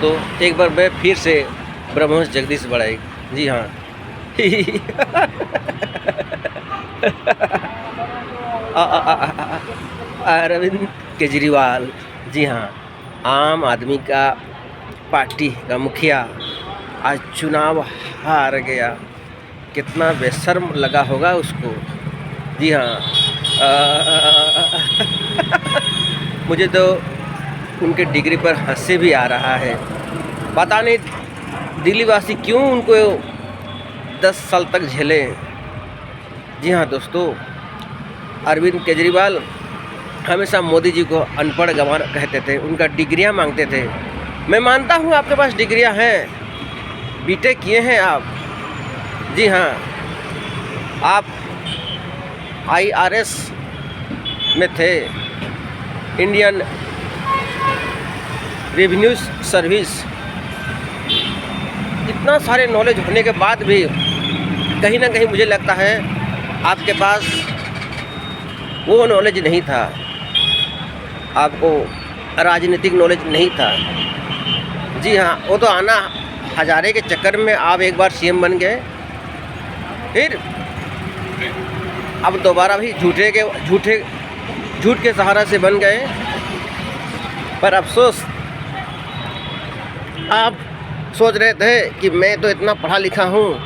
दोस्तों, एक बार मैं फिर से ब्रह्मवंश जगदीश बड़ाई, जी हाँ अरविंद केजरीवाल, जी हाँ, आम आदमी का पार्टी का मुखिया आज चुनाव हार गया। कितना बेशर्म लगा होगा उसको, जी हाँ। मुझे तो उनके डिग्री पर हंसी भी आ रहा है। पता नहीं दिल्ली वासी क्यों उनको 10 साल तक झेले। जी हाँ दोस्तों, अरविंद केजरीवाल हमेशा मोदी जी को अनपढ़ गंवार कहते थे, उनका डिग्रियां मांगते थे। मैं मानता हूँ आपके पास डिग्रियां हैं, बीटेक किए हैं आप, जी हाँ, आप IRS में थे, इंडियन रेवेन्यू सर्विस। इतना सारे नॉलेज होने के बाद भी कहीं ना कहीं मुझे लगता है आपके पास वो नॉलेज नहीं था, आपको राजनीतिक नॉलेज नहीं था। जी हाँ, वो तो आना हजारे के चक्कर में आप एक बार CM बन गए, फिर अब दोबारा भी झूठ के सहारा से बन गए। पर अफसोस, आप सोच रहे थे कि मैं तो इतना पढ़ा लिखा हूँ,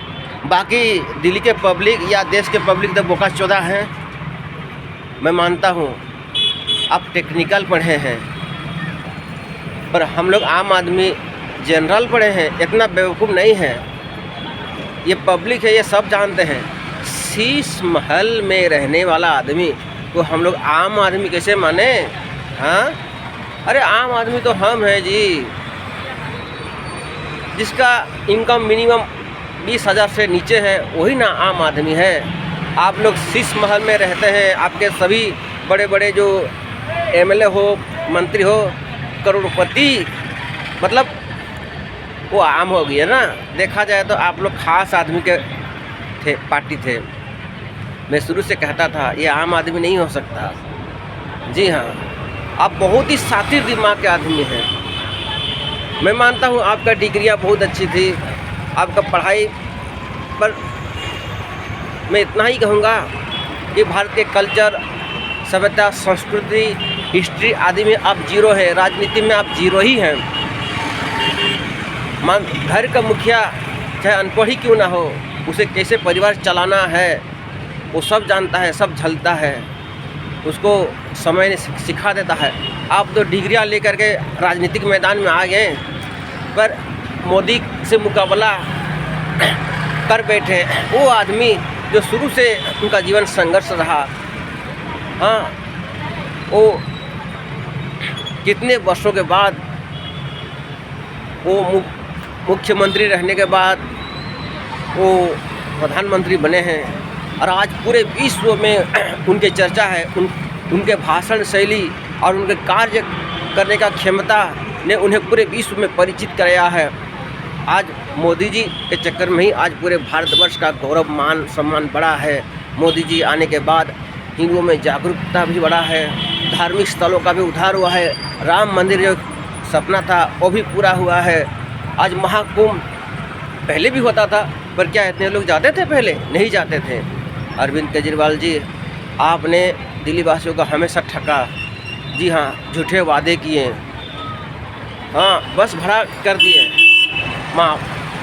बाकी दिल्ली के पब्लिक या देश के पब्लिक तो बोका चौधा हैं। मैं मानता हूँ आप टेक्निकल पढ़े हैं, पर हम लोग आम आदमी जनरल पढ़े हैं, इतना बेवकूफ़ नहीं है। ये पब्लिक है, ये सब जानते हैं। शीश महल में रहने वाला आदमी को हम लोग आम आदमी कैसे माने? हाँ, अरे आम आदमी तो हम हैं जी, जिसका इनकम मिनिमम 20,000 से नीचे है, वही ना आम आदमी है। आप लोग शीश महल में रहते हैं, आपके सभी बड़े बड़े जो MLA हो, मंत्री हो, करोड़पति, मतलब वो आम हो गया ना। देखा जाए तो आप लोग खास आदमी के थे, पार्टी थे। मैं शुरू से कहता था ये आम आदमी नहीं हो सकता। जी हाँ, आप बहुत ही शातिर दिमाग के आदमी हैं। मैं मानता हूँ आपका डिग्रियाँ बहुत अच्छी थी, आपका पढ़ाई, पर मैं इतना ही कहूँगा कि भारत के कल्चर, सभ्यता, संस्कृति, हिस्ट्री आदि में आप जीरो हैं, राजनीति में आप जीरो ही हैं। घर का मुखिया चाहे अनपढ़ ही क्यों ना हो, उसे कैसे परिवार चलाना है वो सब जानता है, सब झलता है, उसको समय ने सिखा देता है। आप तो डिग्रियां लेकर के राजनीतिक मैदान में आ गए, पर मोदी से मुकाबला कर बैठे वो आदमी जो शुरू से उनका जीवन संघर्ष रहा। हाँ, वो कितने वर्षों के बाद वो मुख्यमंत्री रहने के बाद वो प्रधानमंत्री बने हैं, और आज पूरे विश्व में उनके चर्चा है। उनके भाषण शैली और उनके कार्य करने का क्षमता ने उन्हें पूरे विश्व में परिचित कराया है। आज मोदी जी के चक्कर में ही आज पूरे भारतवर्ष का गौरव, मान सम्मान बढ़ा है। मोदी जी आने के बाद हिंदुओं में जागरूकता भी बढ़ा है, धार्मिक स्थलों का भी उद्धार हुआ है, राम मंदिर जो सपना था वो भी पूरा हुआ है। आज महाकुंभ पहले भी होता था, पर क्या इतने लोग जाते थे? पहले नहीं जाते थे। अरविंद केजरीवाल जी, आपने दिल्ली वासियों को हमेशा ठगा। जी हाँ, झूठे वादे किए, हाँ, बस भरा कर दिए माँ,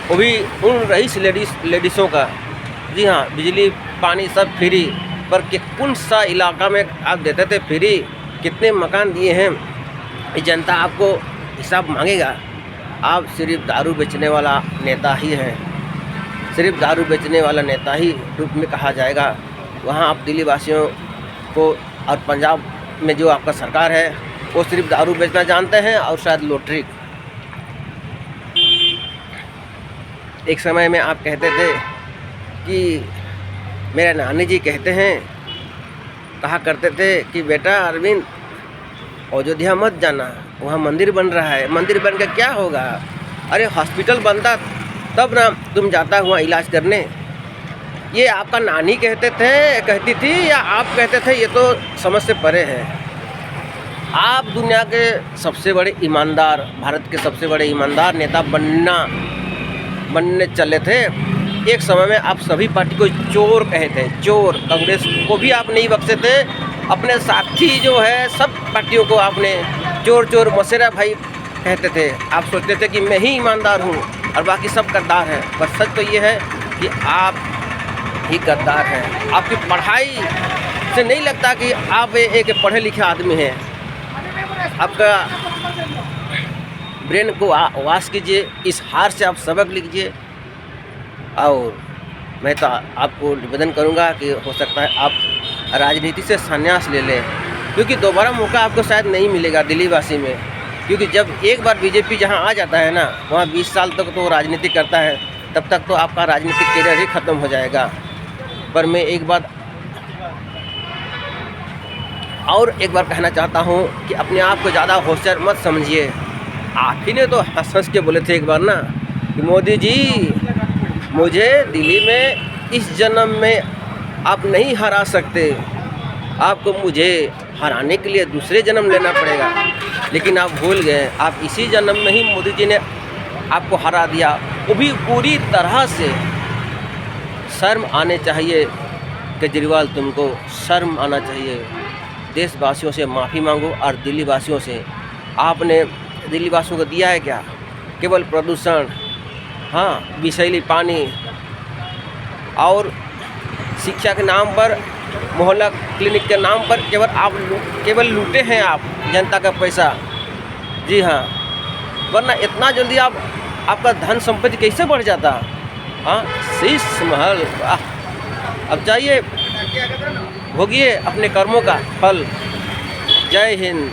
वो भी उन रईस लेडीज़ों का। जी हाँ, बिजली पानी सब फ्री, पर कौन सा इलाका में आप देते थे फ्री? कितने मकान दिए हैं? ये जनता आपको हिसाब मांगेगा। आप सिर्फ दारू बेचने वाला नेता ही हैं, सिर्फ दारू बेचने वाला नेता ही रूप में कहा जाएगा। वहाँ आप दिल्ली वासियों को, और पंजाब में जो आपका सरकार है, वो सिर्फ दारू बेचना जानते हैं और शायद लॉटरी। एक समय में आप कहते थे कि मेरे नानी जी कहा करते थे कि बेटा अरविंद, अयोध्या मत जाना, वहाँ मंदिर बन रहा है, मंदिर बन के क्या होगा? अरे हॉस्पिटल बनता तब ना तुम जाता हुआ इलाज करने। ये आपका नानी कहती थी या आप कहते थे? ये तो समझ से परे है। आप दुनिया के सबसे बड़े ईमानदार, भारत के सबसे बड़े ईमानदार नेता बनने चले थे। एक समय में आप सभी पार्टी को चोर कहे थे, चोर। कांग्रेस को भी आप नहीं बख्शे थे, अपने साथी जो है सब पार्टियों को आपने चोर चोर मसेरा भाई कहते थे। आप सोचते थे कि मैं ही ईमानदार हूँ और बाकी सब गद्दार हैं। पर सच तो ये है कि आप ही गद्दार हैं। आपकी पढ़ाई से नहीं लगता कि आप एक पढ़े लिखे आदमी हैं। आपका ब्रेन को वाश कीजिए, इस हार से आप सबक लीजिए। और मैं तो आपको निवेदन करूंगा कि हो सकता है आप राजनीति से संन्यास ले लें, क्योंकि दोबारा मौका आपको शायद नहीं मिलेगा दिल्ली वासी में। क्योंकि जब एक बार बीजेपी जहां आ जाता है ना, वहां 20 साल तक तो राजनीति करता है, तब तक तो आपका राजनीतिक करियर ही ख़त्म हो जाएगा। पर मैं एक बात कहना चाहता हूं कि अपने आप को ज़्यादा होशियार मत समझिए। आप ही ने तो हंस के बोले थे एक बार ना कि मोदी जी, मुझे दिल्ली में इस जन्म में आप नहीं हरा सकते, आपको मुझे हराने के लिए दूसरे जन्म लेना पड़ेगा। लेकिन आप भूल गए, आप इसी जन्म में ही मोदी जी ने आपको हरा दिया, वो भी पूरी तरह से। शर्म आने चाहिए केजरीवाल, तुमको शर्म आना चाहिए। देशवासियों से माफ़ी मांगो और दिल्ली वासियों से। आपने दिल्ली वासियों को दिया है क्या? केवल प्रदूषण, हाँ, विषैली पानी और शिक्षा के नाम पर, मोहल्ला क्लिनिक के नाम पर केवल लूटे हैं आप जनता का पैसा। जी हाँ, वरना इतना जल्दी आपका धन संपत्ति कैसे बढ़ जाता? हाँ, शीश महल। अब जाइए, भोगिए अपने कर्मों का फल। जय हिंद।